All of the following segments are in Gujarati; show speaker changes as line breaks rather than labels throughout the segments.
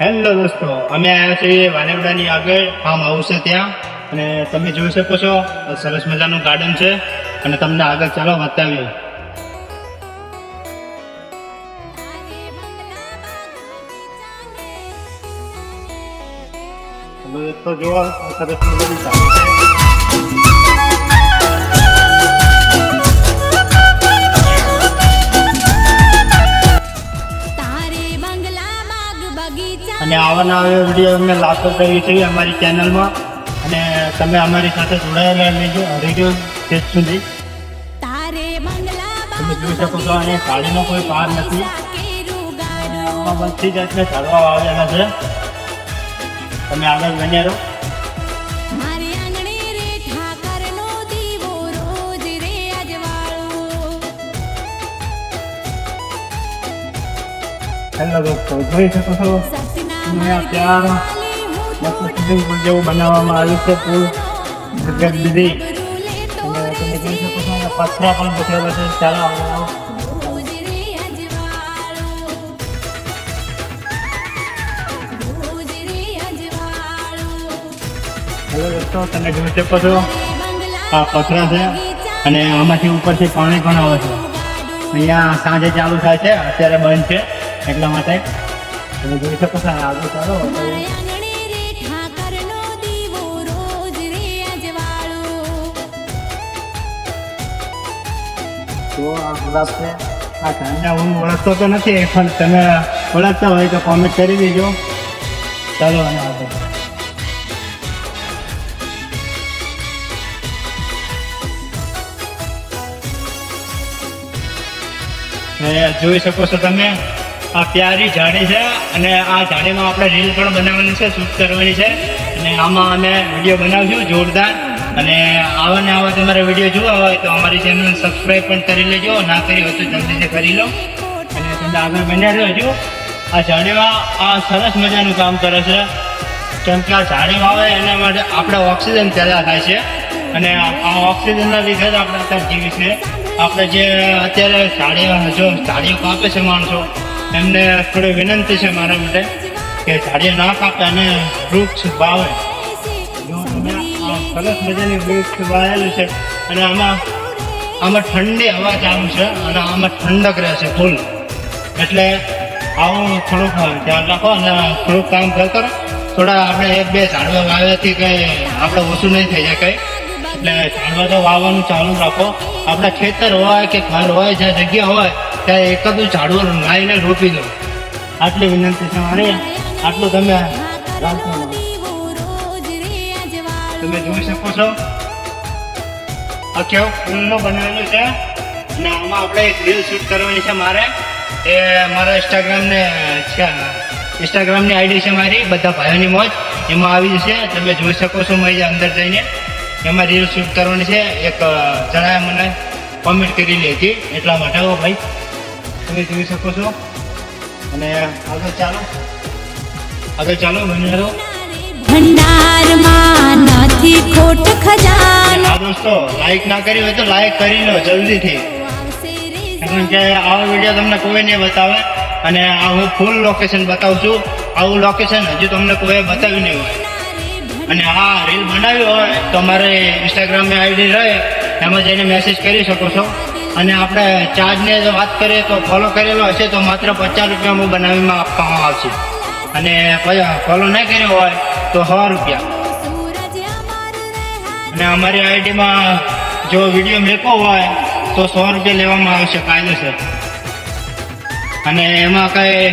હેલો દોસ્તો, અમે આવ્યા છીએ વાનેવડાની આગળ ફાર્મ હાઉસ છે ત્યાં, અને તમે જોઈ શકો છો સરસ મજાનું ગાર્ડન છે અને તમને આગળ ચાલો બતાવીએ. તો જુઓ સરસ મજાની ચાલુ છે. અને આવા નવા વિડીયો અમે લાગતો કરીએ છીએ અમારી ચેનલમાં, અને તમે અમારી સાથે જોડાયેલા રહેજો તેજ સુધી. તમે જોઈ શકો છો અહીંયા ગાડીનો કોઈ પાર નથી. બધી જાતના ઝાડવા આવેલા છે. તમે આગળ બન્યા રહો. હેલો દોસ્તો, જોઈ શકો છો ત્યાં સ્વિમિંગ પુલ જેવું બનાવવામાં આવ્યું છે. પુલ જગ્યા દીધી અને તમે જોઈ શકો છો પથરા પણ બચેલા છે. ચાલો હેલો દોસ્તો, તમે જોઈ શકો છો આ પથરા છે અને આમાંથી ઉપરથી પાણી પણ આવે છે. અહીંયા સાંજે ચાલુ થાય છે, અત્યારે બંધ છે એટલા માટે. તમે જોઈ શકો છો આગળ ચાલો. તો આ ગુલાબ છે. આ ઝાડને હું ઓળખતો તો નથી, પણ તમે ઓળખતા હોય તો કોમેન્ટ કરી દેજો. ચાલો અને આગળ જોઈ શકો છો તમે આ પ્યારી ઝાડી છે, અને આ ઝાડીમાં આપણે રીલ પણ બનાવવાની છે, શૂટ કરવાની છે. અને આમાં અમે વિડીયો બનાવશું જોરદાર. અને આવા ને આવા તમારે વિડીયો જોવા હોય તો અમારી ચેનલ સબસ્ક્રાઈબ પણ કરી લેજો. ના કરી હોય તો જલ્દીથી કરી લો. અને તમે આગળ બન્યા રહેજો. આ ઝાડીમાં આ સરસ મજાનું કામ કરે છે, કેમ કે આ ઝાડી વાવે એના માટે આપણે ઓક્સિજન પેદા થાય છે, અને આ ઓક્સિજનના લીધે જ આપણે અત્યારે જીવી છે. આપણે જે અત્યારે ઝાડીઓ કાપે છે માણસો, એમને થોડી વિનંતી છે મારા માટે કે ઝાડીઓ ના કાપે અને વૃક્ષ વાવે. જો તમે સરસ મજાની વૃક્ષ વાવેલું છે, અને આમાં ઠંડી હવા ચાલુ છે, અને આમાં ઠંડક રહેશે ફૂલ. એટલે આવું થોડુંક ધ્યાન રાખો અને થોડુંક કામ કરો. થોડા આપણે 1-2 ઝાડવા વાવ્યાથી કંઈ આપણે ઓછું નહીં થઈ જાય કંઈ. એટલે ઝાડવા તો વાવવાનું ચાલુ રાખો. આપણા ખેતર હોય કે ઘર હોય, જ્યાં જગ્યા હોય ત્યાં એકાદું ઝાડવું લાવીને રોપી દો. આટલી વિનંતી છે મારી. આટલું તમે રાખો. તમે જોઈ શકો છો આ કેવું ફૂલનું બનાવેલું છે, અને આમાં આપણે એક રીલ શૂટ કરવાની છે મારે. એ મારા ઇન્સ્ટાગ્રામની આઈડી છે મારી, બધા ભાઈઓની મોજ, એમાં આવી જશે. તમે જોઈ શકો છો મેં અંદર જઈને એમાં રીલ શૂટ કરવાની છે. એક જણાએ મને કોમેન્ટ કરી લે હતી, એટલા માટે હો ભાઈ. તમે જોઈ શકો છો. અને આગળ ચાલો બની રહો.
ભંડારમાં નથી ખોટ ખજાનો.
હા દોસ્તો, લાઈક ના કરી હોય તો લાઈક કરી લો જલ્દીથી, કારણ કે આવા વિડીયો તમને કોઈ નહીં બતાવે. અને આ હું ફૂલ લોકેશન બતાવું છું. આવું લોકેશન હજુ તમને કોઈ બતાવ્યું નહીં હોય. અને આ રીલ બનાવી હોય તો અમારે ઇન્સ્ટાગ્રામની આઈડી રહે, એમાં જઈને મેસેજ કરી શકો છો. અને આપણે ચાર્જની જો વાત કરીએ તો ફોલો કરેલો હશે તો માત્ર 50 રૂપિયામાં બનાવીમાં આપવામાં આવશે. અને ફોલો નહીં કર્યો હોય તો 100 રૂપિયા. અને અમારી આઈડીમાં જો વિડીયો મેકો હોય તો 100 રૂપિયા લેવામાં આવશે કાયદેસર. અને એમાં કંઈ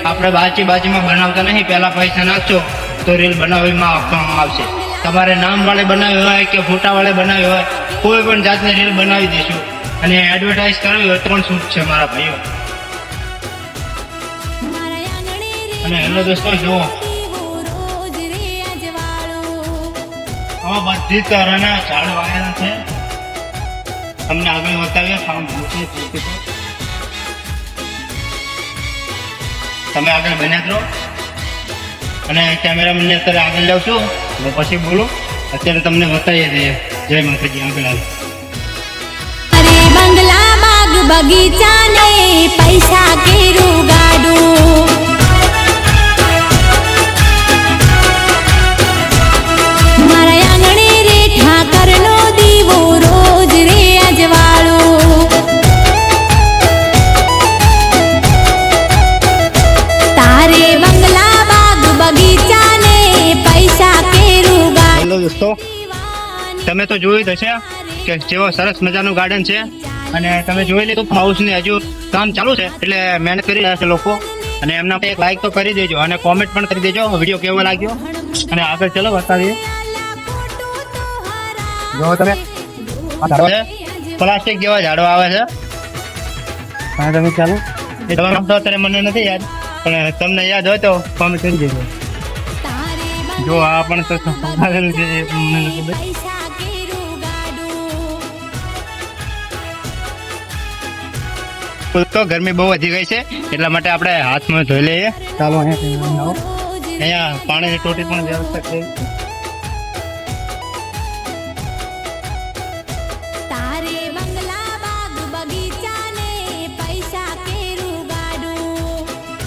આપણે બાજીમાં બનાવતા નહીં. પહેલાં પૈસા નાખશો તો રીલ બનાવવામાં આપવામાં આવશે. તમારે નામવાળે બનાવી હોય કે ફોટાવાળે બનાવી હોય, કોઈ પણ જાતની રીલ બનાવી દઈશું. અને એડવર્ટાઇઝ કરવી હોય તો પણ શૂટ છે મારા ભાઈઓ. અને હેલો દોસ્તો, જુઓ આમાં બધી તરહના ઝાડ વાવેલા છે. તમને આગળ બતાવીએ ફાર્મ હાઉસની પૂરતી. તમે આગળ બન્યા રહો. અને કેમેરામેનને અત્યારે આગળ લાવ છું, હું પછી બોલું. અત્યારે તમને બતાવીએ દઈએ. જય માતાજી. આગળ આવે
બંગલા બાગ બગીચા ને પૈસા કેરું ગાડું.
દોસ્તો, તમે તો જોયું જ હશે કે જેવો સરસ મજાનું ગાર્ડન છે અને તમે જોઈ લીધું હાઉસની હજુ કામ ચાલુ છે એટલે મહેનત કરી રહ્યા છે લોકો અને એમના એક લાઈક તો કરી દેજો અને કોમેન્ટ પણ કરી દેજો વિડીયો કેવો લાગ્યો અને આગળ ચલો બતાવીએ. જો તમે પ્લાસ્ટિક જેવા ઝાડવા આવે છે. હા તમે ચાલો એ તમારું નામ તો અત્યારે મને નથી યાદ પણ તમને યાદ હોય તો કોમેન્ટ કરી દેજો. જો આ પણ તો સંભાળેલું છે એ મને નથી ખબર. તો ગરમી બહુ વધી ગઈ છે એટલા માટે આપણે હાથમાં ધોઈ લઈએ. ચાલો અહીંયા પાણીની ટોટી પણ વ્યવસ્થા છે.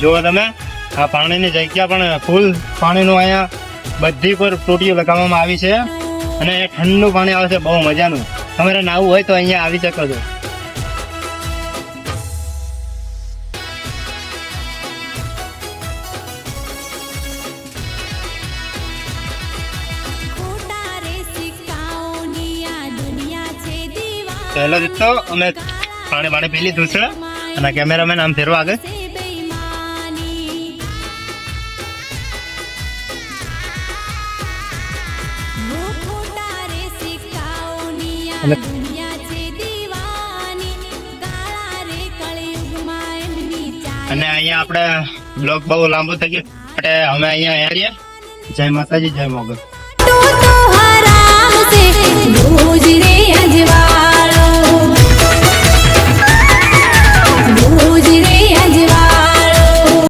જુઓ તમે આ પાણીની જગ્યા પણ ફૂલ પાણીનું અહીંયા બધી પર ટોટીઓ લગાવવામાં આવી છે અને ઠંડુ પાણી આવે છે બહુ મજાનું. તમારે નાવું હોય તો અહીંયા આવી શકો છો. પહેલો દોસ્તો અમે પાણી પી લીધું છે અને કેમેરામેન આમ ફેરવા આગળ. અને અહીંયા આપણે બ્લોગ બહુ લાંબુ થઈ ગયું એટલે અમે અહીંયા જય માતાજી જય મોગલ.